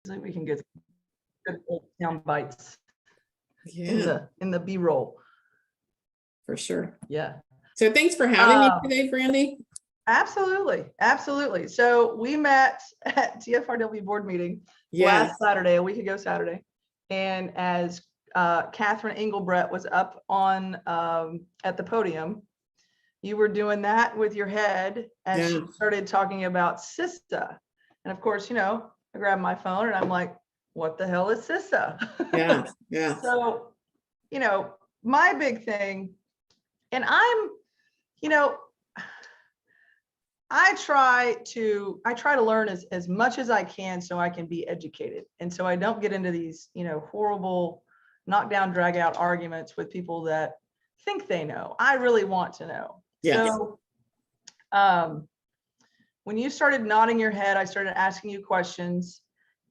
we can get good old sound bites Yeah, in the B-roll. for sure. Yeah. So thanks for having me today, Brandi. Absolutely. So we met at TFRW board meeting last Saturday, a week ago Saturday. And as Catherine Engelbrett was up on at the podium, you were doing that with your head as she started talking about CISA. And of course, I grabbed my phone and I'm like, what the hell is CISA? Yeah. So, my big thing, and I try to learn as much as I can so I can be educated. And so I don't get into these, horrible knockdown, drag out arguments with people that think they know. I really want to know. Yes. So when you started nodding your head, I started asking you questions.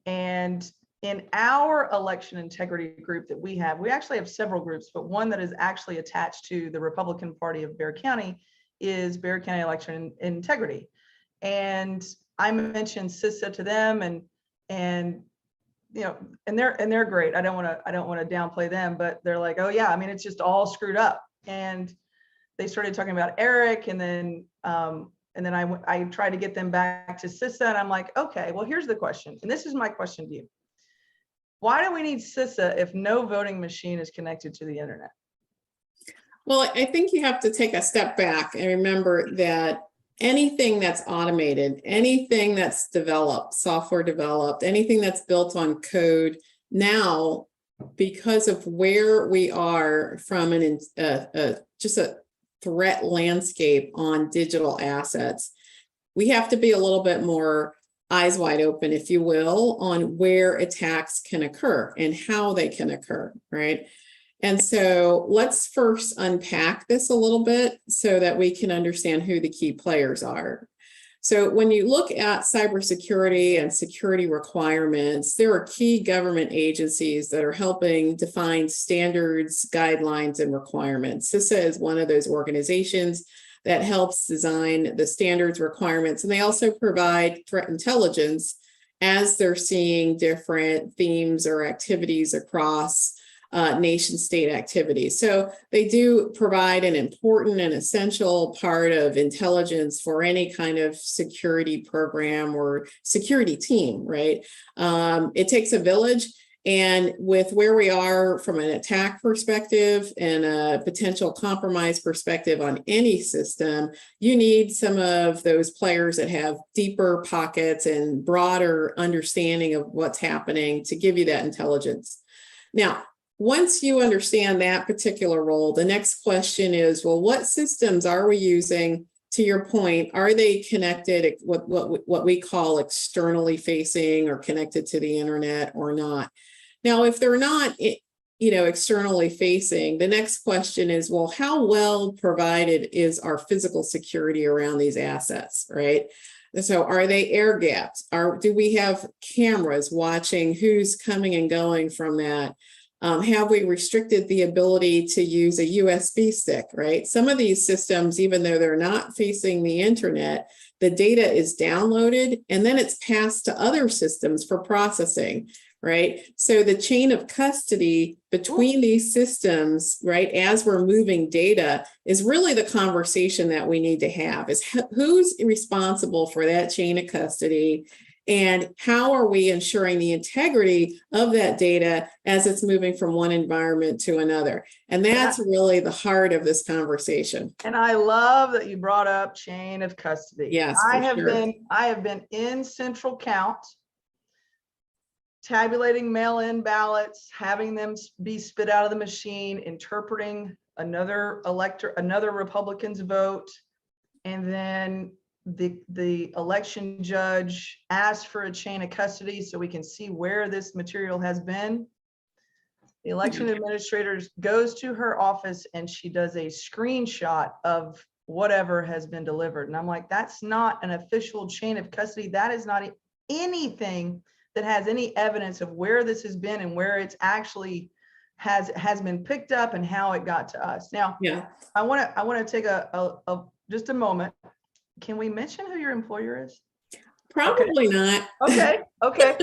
And in our election integrity group that we actually have several groups, but one that is actually attached to the Republican Party of Bexar County is Bexar County Election Integrity. And I mentioned CISA to them and they're great. I don't want to downplay them, but they're like, oh yeah, I mean, it's just all screwed up. And they started talking about Eric, and then I tried to get them back to CISA, and I'm like, okay, well, here's the question. And this is my question to you. Why do we need CISA if no voting machine is connected to the internet? Well, I think you have to take a step back and remember that anything that's automated, anything that's developed, software developed, anything that's built on code now, because of where we are from just a threat landscape on digital assets, we have to be a little bit more eyes wide open, if you will, on where attacks can occur and how they can occur, right? And so let's first unpack this a little bit so that we can understand who the key players are. So when you look at cybersecurity and security requirements, there are key government agencies that are helping define standards, guidelines, and requirements. CISA is one of those organizations that helps design the standards, requirements, and they also provide threat intelligence as they're seeing different themes or activities across nation state activities. So they do provide an important and essential part of intelligence for any kind of security program or security team, right? It takes a village. And with where we are from an attack perspective and a potential compromise perspective on any system, you need some of those players that have deeper pockets and broader understanding of what's happening to give you that intelligence. Now, once you understand that particular role, the next question is, well, what systems are we using? To your point, are they connected, what we call externally facing or connected to the internet or not? Now, if they're not, externally facing, the next question is, well, how well provided is our physical security around these assets, right? So are they air gapped? Do we have cameras watching who's coming and going from that? Have we restricted the ability to use a USB stick, right? Some of these systems, even though they're not facing the internet, the data is downloaded and then it's passed to other systems for processing, right? So the chain of custody between these systems, right, as we're moving data is really the conversation that we need to have, is who's responsible for that chain of custody and how are we ensuring the integrity of that data as it's moving from one environment to another? And that's really the heart of this conversation. And I love that you brought up chain of custody. Yes, I have been in Central Count, tabulating mail-in ballots, having them be spit out of the machine, interpreting another Republican's vote, and then the election judge asked for a chain of custody so we can see where this material has been. The election administrator goes to her office and she does a screenshot of whatever has been delivered. And I'm like, that's not an official chain of custody. That is not anything that has any evidence of where this has been and where it's actually has been picked up and how it got to us. Now, I want to take just a moment. Can we mention who your employer is? Probably not. Okay. Okay.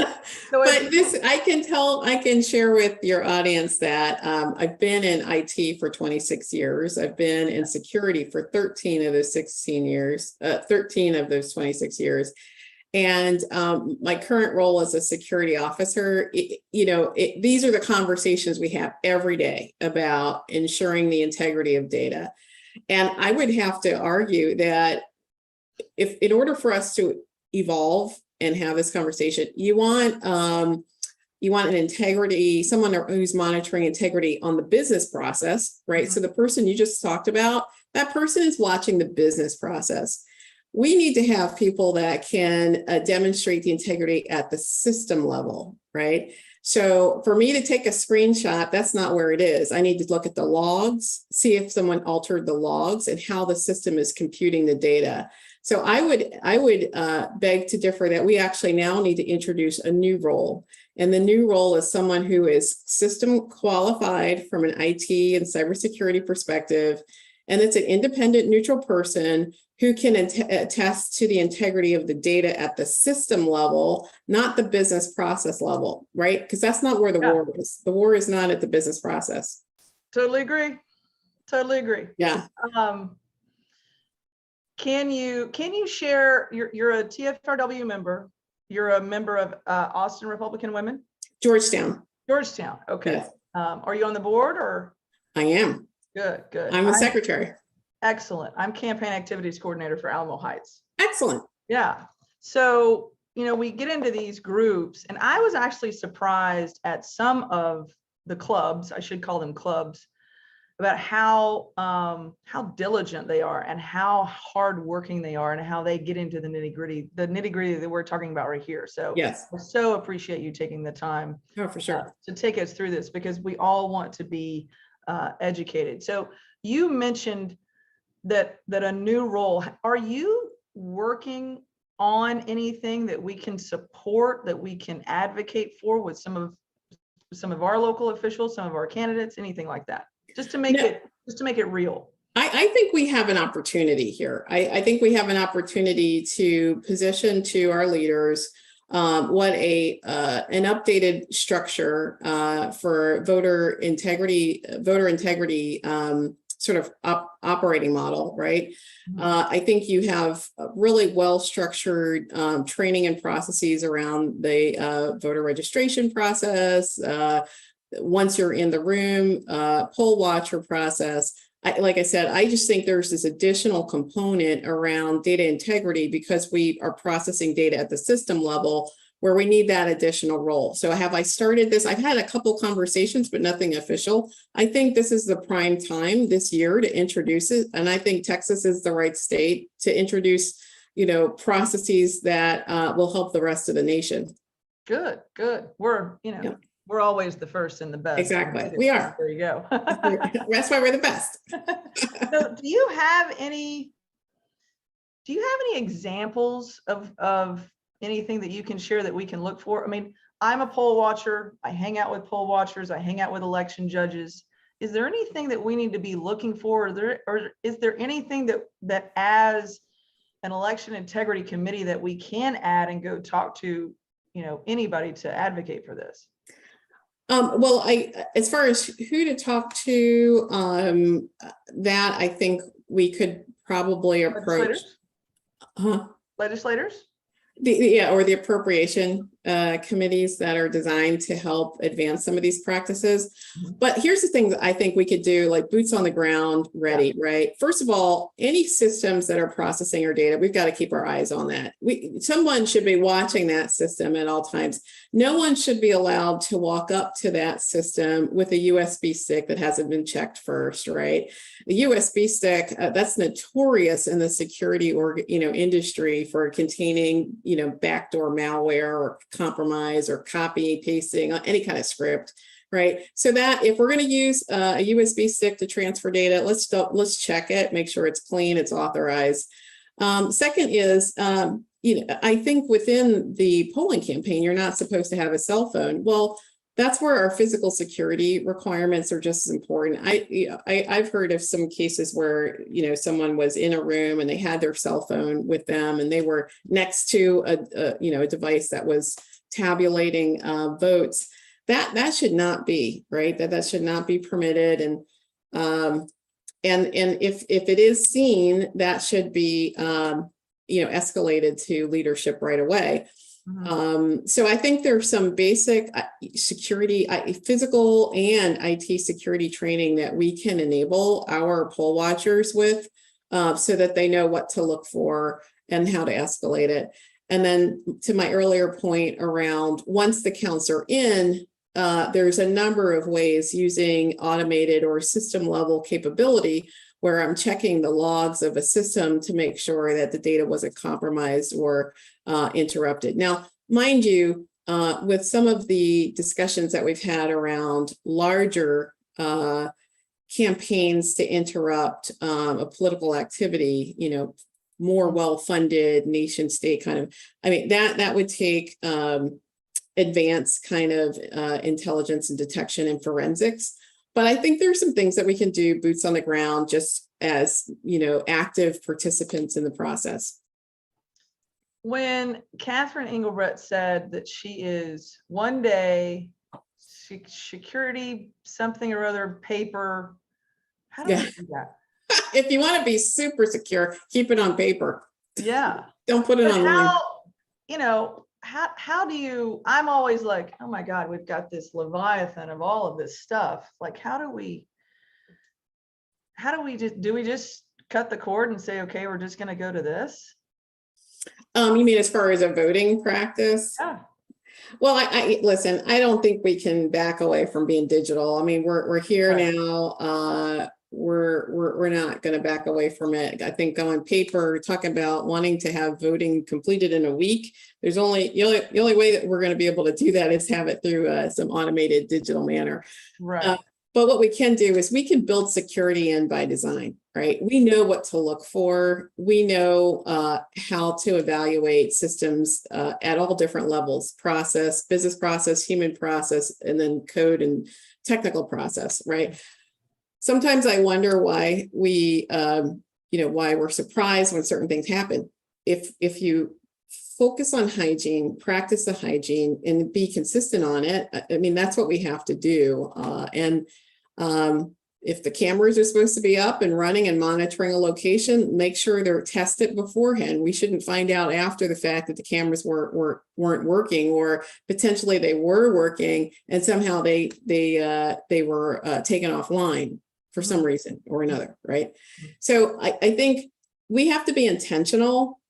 So But this, I can share with your audience that I've been in IT for 26 years. I've been in security for 13 of those 16 years, 13 of those 26 years. And my current role as a security officer, these are the conversations we have every day about ensuring the integrity of data. And I would have to argue that if, in order for us to evolve and have this conversation, you want an integrity, someone who's monitoring integrity on the business process, right? So the person you just talked about, that person is watching the business process. We need to have people that can demonstrate the integrity at the system level, right? So for me to take a screenshot, that's not where it is. I need to look at the logs, see if someone altered the logs and how the system is computing the data. So I would beg to differ that we actually now need to introduce a new role. And the new role is someone who is system qualified from an IT and cybersecurity perspective. And it's an independent, neutral person who can attest to the integrity of the data at the system level, not the business process level, right? Because that's not where the war is. The war is not at the business process. Totally agree. Totally agree. Yeah. Can you share, you're a TFRW member, you're a member of Austin Republican Women? Georgetown. Georgetown, okay. Yes. Are you on the board or? I am. Good, good. I'm the secretary. Excellent. I'm campaign activities coordinator for Alamo Heights. Excellent. Yeah. So, we get into these groups and I was actually surprised at some of the clubs, I should call them clubs, about how diligent they are and how hardworking they are and how they get into the nitty gritty that we're talking about right here. So yes, I so appreciate you taking the time for sure to take us through this, because we all want to be educated. So you mentioned that a new role. Are you working on anything that we can support, that we can advocate for with some of our local officials, some of our candidates, anything like that? Just to make it real. I think we have an opportunity here. I think we have an opportunity to position to our leaders what an updated structure for voter integrity sort of operating model, right? I think you have a really well-structured training and processes around the voter registration process. Once you're in the room, poll watcher process. Like I said, I just think there's this additional component around data integrity because we are processing data at the system level where we need that additional role. So have I started this? I've had a couple conversations, but nothing official. I think this is the prime time this year to introduce it. And I think Texas is the right state to introduce, processes that will help the rest of the nation. Good, good. We're, we're always the first and the best. Exactly. We are. There you go. That's why we're the best. So do you have any examples of anything that you can share that we can look for? I mean, I'm a poll watcher. I hang out with poll watchers. I hang out with election judges. Is there anything that we need to be looking for? Or is there anything that as an election integrity committee that we can add and go talk to, anybody to advocate for this? Well, as far as who to talk to, that I think we could probably approach. Legislators? Or the appropriation committees that are designed to help advance some of these practices. But here's the thing that I think we could do, like boots on the ground ready, right? First of all, any systems that are processing our data, we've got to keep our eyes on that. Someone should be watching that system at all times. No one should be allowed to walk up to that system with a USB stick that hasn't been checked first, right? The USB stick, that's notorious in the security industry for containing, backdoor malware or compromise or copy, pasting, any kind of script, right? So that if we're going to use a USB stick to transfer data, let's check it, make sure it's clean, it's authorized. Second is, I think within the polling campaign, you're not supposed to have a cell phone. Well, that's where our physical security requirements are just as important. I've heard of some cases where, someone was in a room and they had their cell phone with them and they were next to a device that was tabulating votes. That should not be, right? That should not be permitted. And if it is seen, that should be, escalated to leadership right away. So I think there's some basic security, physical and IT security training that we can enable our poll watchers with, so that they know what to look for and how to escalate it. And then to my earlier point around once the counts are in, there's a number of ways using automated or system level capability where I'm checking the logs of a system to make sure that the data wasn't compromised or interrupted. Now, mind you, with some of the discussions that we've had around larger campaigns to interrupt a political activity, more well-funded nation state kind of, that would take advanced kind of intelligence and detection and forensics. But I think there's some things that we can do boots on the ground just as, active participants in the process. When Catherine Engelbrecht said that she is one day security something or other paper, how do we do that? If you want to be super secure, keep it on paper. Yeah. Don't put it online. How do you, I'm always like, oh my God, we've got this Leviathan of all of this stuff. Like, how do we just cut the cord and say, okay, we're just going to go to this? You mean as far as a voting practice? Yeah. Well, I listen, I don't think we can back away from being digital. We're here now. We're not going to back away from it. I think on paper, talking about wanting to have voting completed in a week, there's only the only way that we're going to be able to do that is have it through some automated digital manner. Right. But what we can do is we can build security in by design, right? We know what to look for. We know how to evaluate systems at all different levels: process, business process, human process, and then code and technical process, right? Sometimes I wonder why why we're surprised when certain things happen. If you focus on hygiene, practice the hygiene, and be consistent on it, that's what we have to do. If the cameras are supposed to be up and running and monitoring a location, make sure they're tested beforehand. We shouldn't find out after the fact that the cameras weren't working, or potentially they were working and somehow they were taken offline for some reason or another, right? So I think we have to be intentional,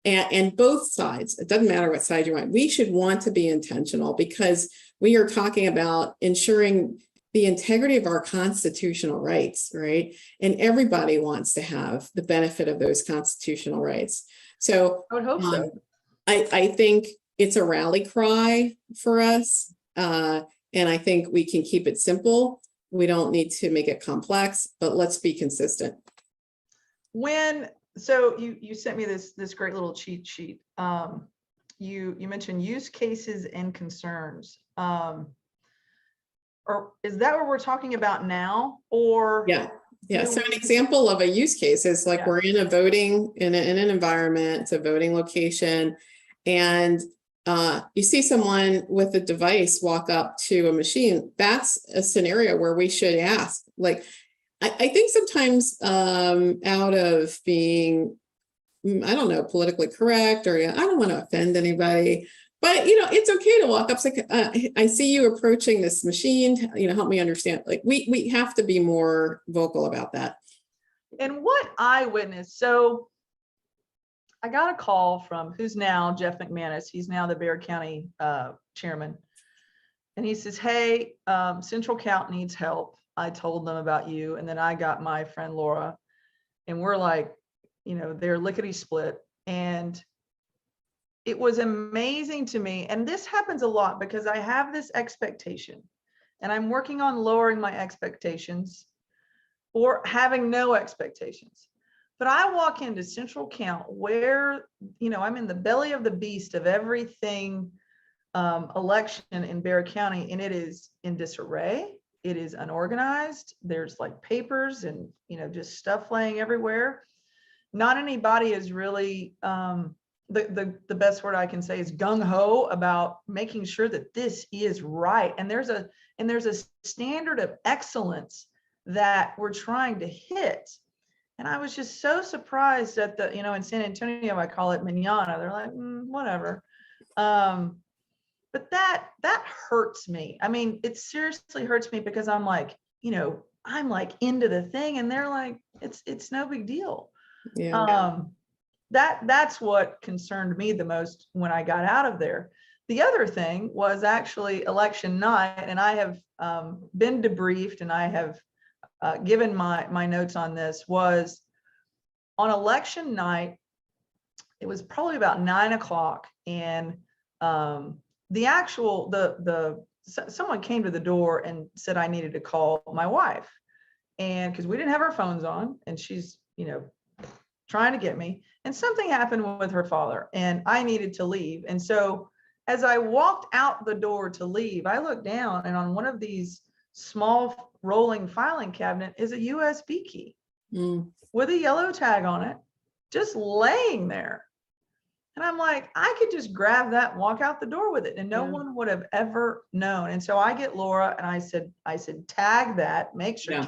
and both sides, it doesn't matter what side you're on, we should want to be intentional, because we are talking about ensuring the integrity of our constitutional rights, right? And everybody wants to have the benefit of those constitutional rights. So I would hope so. I think it's a rally cry for us. And I think we can keep it simple. We don't need to make it complex, but let's be consistent. So you sent me this great little cheat sheet. You mentioned use cases and concerns. Or is that what we're talking about now? Or yeah. So an example of a use case is like we're in a voting in an environment, it's a voting location, and you see someone with a device walk up to a machine. That's a scenario where we should ask, like, I think sometimes out of being, I don't know, politically correct, or I don't want to offend anybody, but it's okay to walk up. It's like, I see you approaching this machine, help me understand. Like we have to be more vocal about that. And what I witnessed, so I got a call from who's now Jeff McManus. He's now the Bexar County chairman. And he says, hey, Central Count needs help. I told them about you. And then I got my friend Laura, and we're like, they're lickety split. And it was amazing to me. And this happens a lot because I have this expectation, and I'm working on lowering my expectations or having no expectations. But I walk into Central Count where, I'm in the belly of the beast of everything election in Bexar County, and it is in disarray. It is unorganized. There's like papers and, just stuff laying everywhere. Not anybody is really, the best word I can say is gung-ho about making sure that this is right. And there's a standard of excellence that we're trying to hit. And I was just so surprised at the, in San Antonio, I call it manana. They're like, whatever. But that hurts me. I mean, it seriously hurts me because I'm like, I'm like into the thing, and they're like, it's no big deal. Yeah. That's what concerned me the most when I got out of there. The other thing was actually election night, and I have been debriefed, and I have given my notes on this. Was on election night, it was probably about 9 o'clock, and someone came to the door and said I needed to call my wife, and because we didn't have our phones on, and she's trying to get me, and something happened with her father, and I needed to leave. And so as I walked out the door to leave, I looked down, and on one of these small rolling filing cabinet is a USB key with a yellow tag on it, just laying there. And I'm like, I could just grab that and walk out the door with it, and no one would have ever known. And so I get Laura, and I said, tag that, make sure,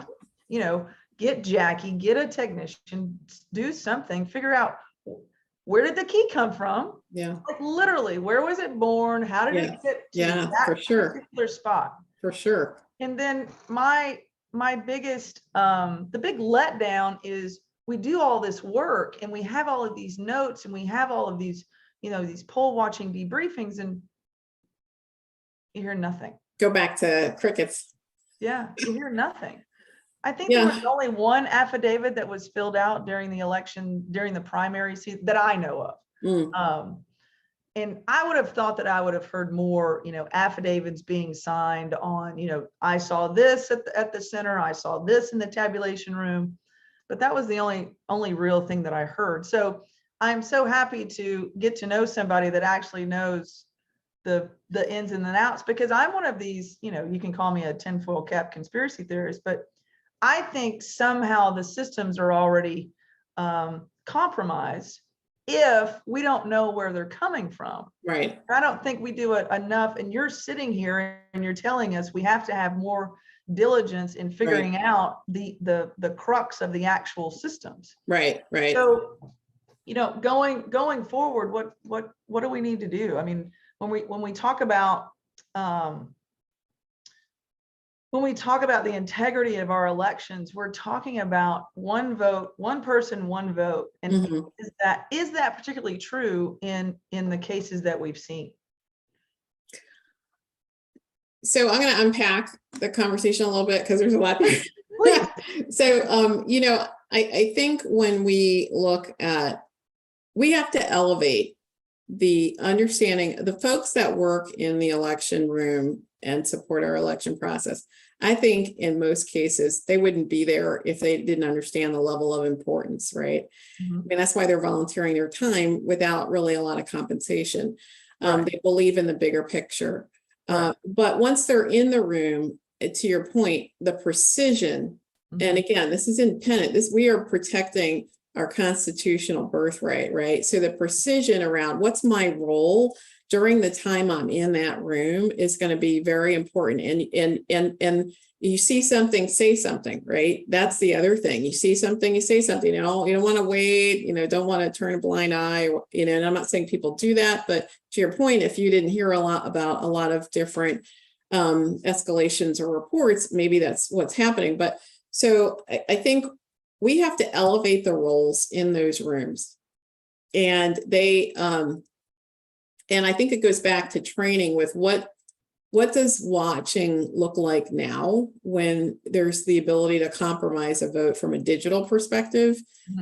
get Jackie, get a technician, do something, figure out where did the key come from? Yeah. Like literally, where was it born? How did it get to that for sure. particular spot? For sure. And then my biggest, the big letdown is we do all this work, and we have all of these notes, and we have all of these, these poll watching debriefings, and you hear nothing. Go back to crickets. Yeah, you hear nothing. I think there was only one affidavit that was filled out during the election, during the primary season that I know of. And I would have thought that I would have heard more, affidavits being signed on, I saw this at the center, I saw this in the tabulation room, but that was the only real thing that I heard. So I'm so happy to get to know somebody that actually knows the ins and the outs, because I'm one of these, you can call me a tinfoil cap conspiracy theorist, but I think somehow the systems are already compromised if we don't know where they're coming from. Right. I don't think we do it enough. And you're sitting here and you're telling us we have to have more diligence in figuring out the crux of the actual systems. Right. So, going forward, what do we need to do? I mean, when we talk about the integrity of our elections, we're talking about one vote, one person, one vote. And is that particularly true in the cases that we've seen? So I'm going to unpack the conversation a little bit, because there's a lot there. So, I think when we look at, we have to elevate the understanding, the folks that work in the election room and support our election process. I think in most cases, they wouldn't be there if they didn't understand the level of importance, right? I mean, that's why they're volunteering their time without really a lot of compensation. They believe in the bigger picture. But once they're in the room, to your point, the precision, and again, this is independent, we are protecting our constitutional birthright, right? So the precision around what's my role during the time I'm in that room is going to be very important. And you see something, say something, right? That's the other thing. You see something, you say something. You don't want to wait, don't want to turn a blind eye, and I'm not saying people do that, but to your point, if you didn't hear a lot of different escalations or reports, maybe that's what's happening. But so I think we have to elevate the roles in those rooms, and and I think it goes back to training with what does watching look like now when there's the ability to compromise a vote from a digital perspective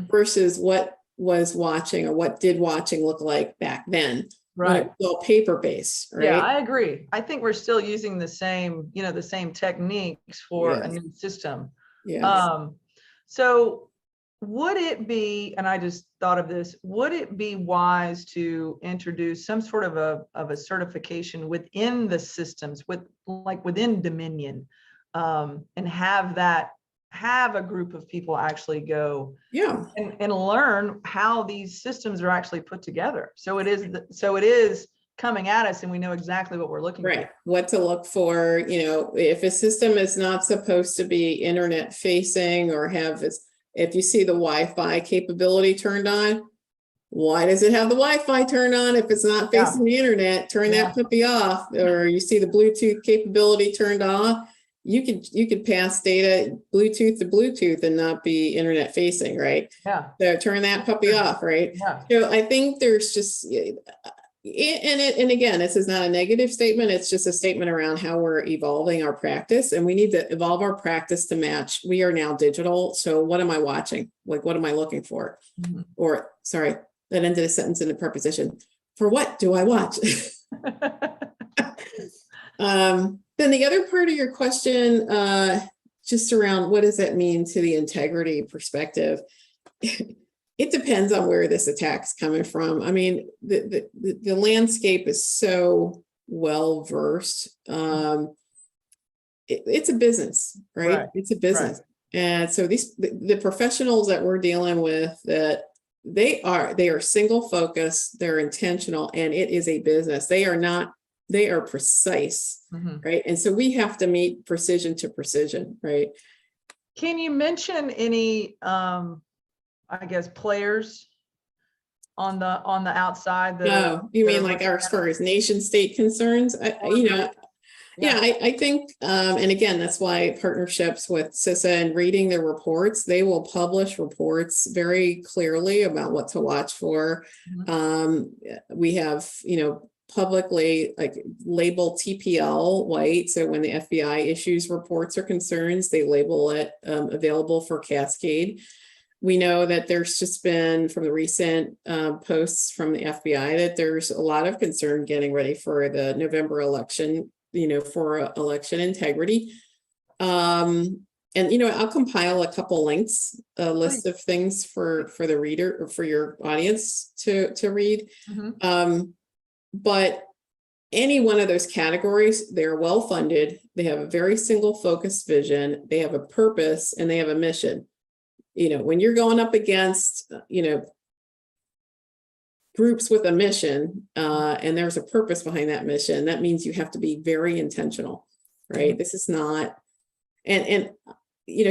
versus what was watching, or what did watching look like back then? Right. Well, paper-based, right? Yeah, I agree. I think we're still using the same, the same techniques for a new system. Yeah. So would it be, and I just thought of this, would it be wise to introduce some sort of a certification within the systems, within Dominion, and have a group of people actually go and learn how these systems are actually put together. So it is coming at us and we know exactly what we're looking for. What to look for, if a system is not supposed to be internet facing or if you see the Wi-Fi capability turned on, why does it have the Wi-Fi turned on if it's not facing the internet? Turn that puppy off. Or you see the Bluetooth capability turned off, you could pass data Bluetooth to Bluetooth and not be internet facing, right? Yeah. So turn that puppy off, right? Yeah. So I think there's just, and again, this is not a negative statement. It's just a statement around how we're evolving our practice, and we need to evolve our practice to match. We are now digital. So what am I watching? Like, what am I looking for? Mm-hmm. Or sorry, that ended a sentence in a preposition. For what do I watch? Then the other part of your question, just around what does that mean to the integrity perspective? It depends on where this attack's coming from. I mean, the landscape is so well versed. It's a business, right? It's a business. Right. And so the professionals that we're dealing with, that they are single focused, they're intentional, and it is a business. They are precise, right? And so we have to meet precision to precision, right? Can you mention any I guess players on the outside? You mean like as far as nation state concerns? I think, and again, that's why partnerships with CISA and reading their reports, they will publish reports very clearly about what to watch for. We have, publicly like label TPL white. So when the FBI issues reports or concerns, they label it available for cascade. We know that there's just been, from the recent posts from the FBI, that there's a lot of concern getting ready for the November election, for election integrity. And, I'll compile a couple links, a list of things for the reader or for your audience to read. But any one of those categories, they're well funded. They have a very single focused vision. They have a purpose and they have a mission. When you're going up against, groups with a mission, and there's a purpose behind that mission, that means you have to be very intentional, right? This is not, and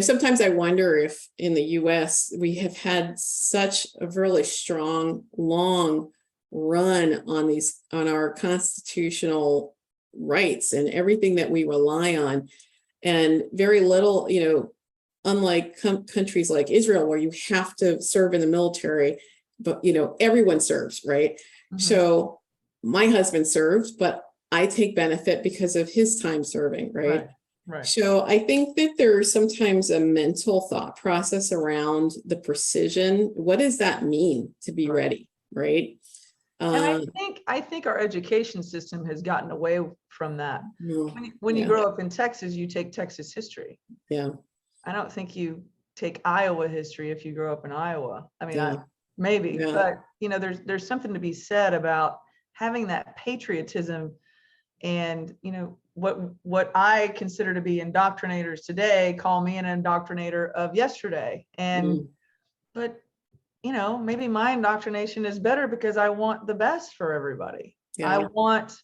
sometimes I wonder if in the US we have had such a really strong, long run on our constitutional rights and everything that we rely on, and very little, unlike countries like Israel, where you have to serve in the military, but everyone serves, right? So my husband served, but I take benefit because of his time serving, right? So I think that there's sometimes a mental thought process around the precision. What does that mean to be ready, right? And I think our education system has gotten away from that. When you grow up in Texas, you take Texas history. I don't think you take Iowa history if you grow up in Iowa. I mean, maybe, but there's something to be said about having that patriotism, and what I consider to be indoctrinators today call me an indoctrinator of yesterday. And but maybe my indoctrination is better because I want the best for everybody. I want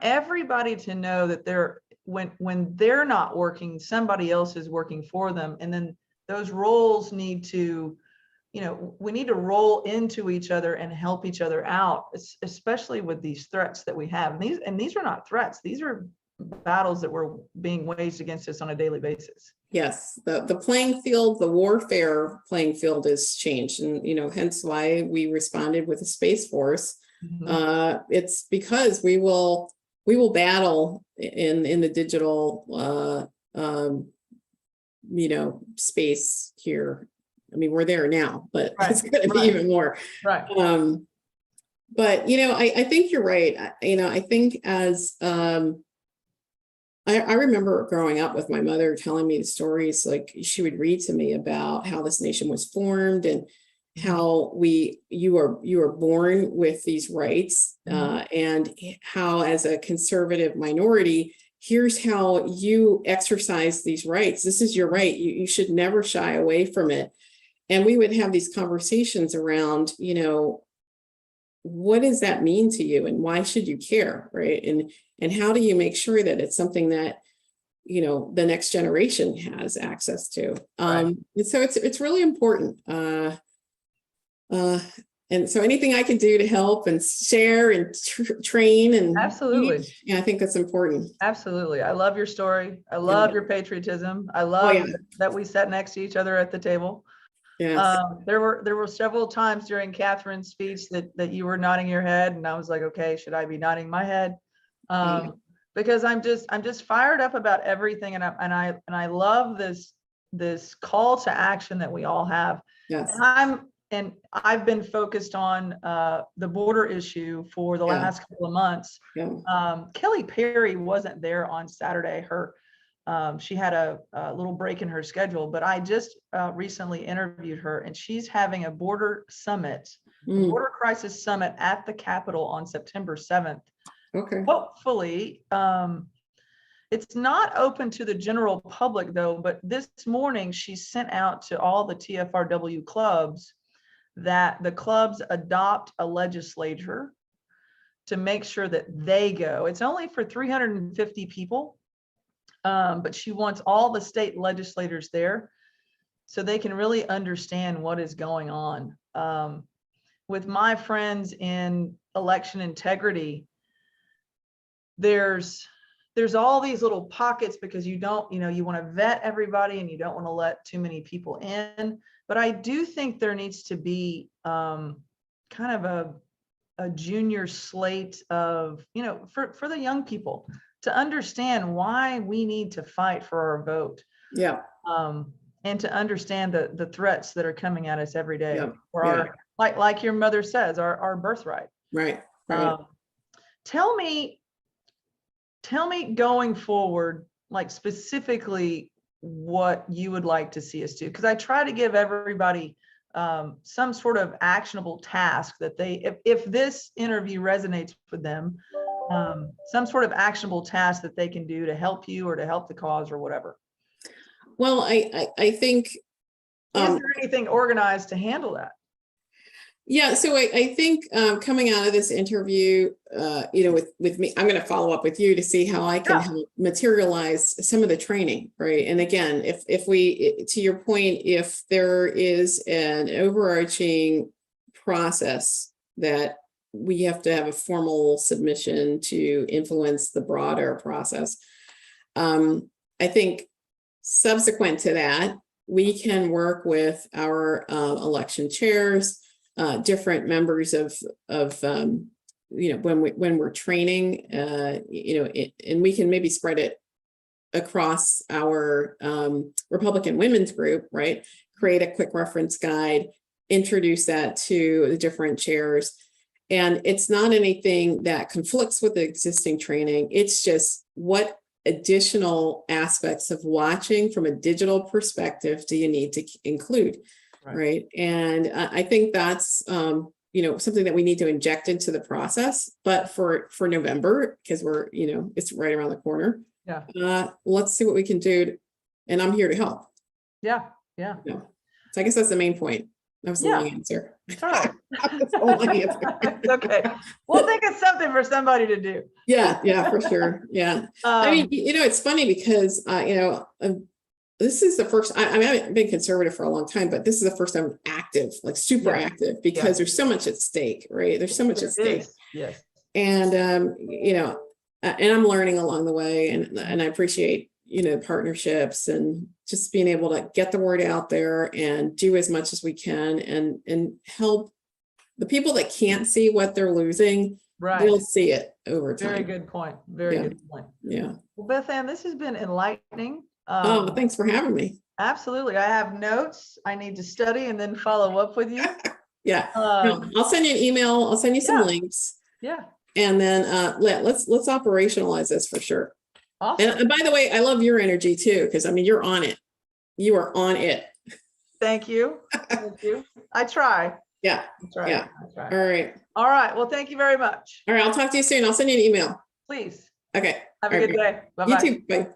everybody to know that when they're not working, somebody else is working for them. And then those roles need to, we need to roll into each other and help each other out, especially with these threats that we have. And these are not threats. These are battles that were being waged against us on a daily basis. Yes, the playing field, the warfare playing field has changed. And, hence why we responded with a Space Force. It's because we will battle in the digital, space here. I mean, we're there now, but it's going to be even more. But, I think you're right. I think as I remember growing up with my mother telling me the stories, like she would read to me about how this nation was formed and how you are born with these rights, and how as a conservative minority, here's how you exercise these rights. This is your right. You should never shy away from it. And we would have these conversations around, what does that mean to you and why should you care, right? And how do you make sure that it's something that the next generation has access to? Right. And so it's really important. And so anything I can do to help and share and train and Absolutely. teach, yeah, I think that's important. Absolutely. I love your story. I love your patriotism. I love that we sat next to each other at the table. Yes. There were several times during Catherine's speech that you were nodding your head, and I was like, okay, should I be nodding my head? Because I'm just fired up about everything, and I love this call to action that we all have. Yes. And I've been focused on the border issue for the last couple of months. Kelly Perry wasn't there on Saturday. She had a little break in her schedule, but I just recently interviewed her, and she's having a border summit, a border crisis summit at the Capitol on September 7th. Okay. Hopefully, it's not open to the general public though, but this morning she sent out to all the TFRW clubs that the clubs adopt a legislature to make sure that they go. It's only for 350 people. But she wants all the state legislators there so they can really understand what is going on. With my friends in election integrity, there's all these little pockets because you don't, you want to vet everybody and you don't want to let too many people in. But I do think there needs to be kind of a junior slate of, for the young people to understand why we need to fight for our vote. Yeah. And to understand the threats that are coming at us every day. For our, like your mother says, our birthright. Right. Tell me going forward, like specifically what you would like to see us do, because I try to give everybody some sort of actionable task that they, if this interview resonates with them, some sort of actionable task that they can do to help you or to help the cause or whatever. Well, I think, is there anything organized to handle that? Yeah, so I think coming out of this interview, with me, I'm going to follow up with you to see how I can help materialize some of the training, right? And again, if we, to your point, if there is an overarching process that we have to have a formal submission to influence the broader process, I think subsequent to that, we can work with our election chairs, different members of when we're training, and we can maybe spread it across our Republican women's group, right? Create a quick reference guide, introduce that to the different chairs. And it's not anything that conflicts with the existing training. It's just what additional aspects of watching from a digital perspective do you need to include? Right. And I think that's, something that we need to inject into the process, but for November, because we're, it's right around the corner. Let's see what we can do. And I'm here to help. Yeah. So I guess that's the main point. That was the long answer. All right. It's okay. We'll think of something for somebody to do. Yeah, for sure. Yeah. I mean, it's funny because, this is the first, I haven't been conservative for a long time, but this is the first time I'm active, like super active, because there's so much at stake, right? There's so much at stake. Yes. And, and I'm learning along the way, and I appreciate, partnerships and just being able to get the word out there and do as much as we can and help the people that can't see what they're losing. Right. They'll see it over time. Very good point. Very good point. Yeah. Well, Beth-Anne, this has been enlightening. Thanks for having me. Absolutely. I have notes I need to study and then follow up with you. I'll send you an email. I'll send you some links. Yeah. And then let's operationalize this for sure. Awesome. And by the way, I love your energy too, because I mean, you're on it. You are on it. Thank you. Thank you. I try. Yeah. I try. Yeah. I try. All right. All right. Well, thank you very much. All right. I'll talk to you soon. I'll send you an email. Please Okay. have a All good right. day. You Bye-bye. too. Bye.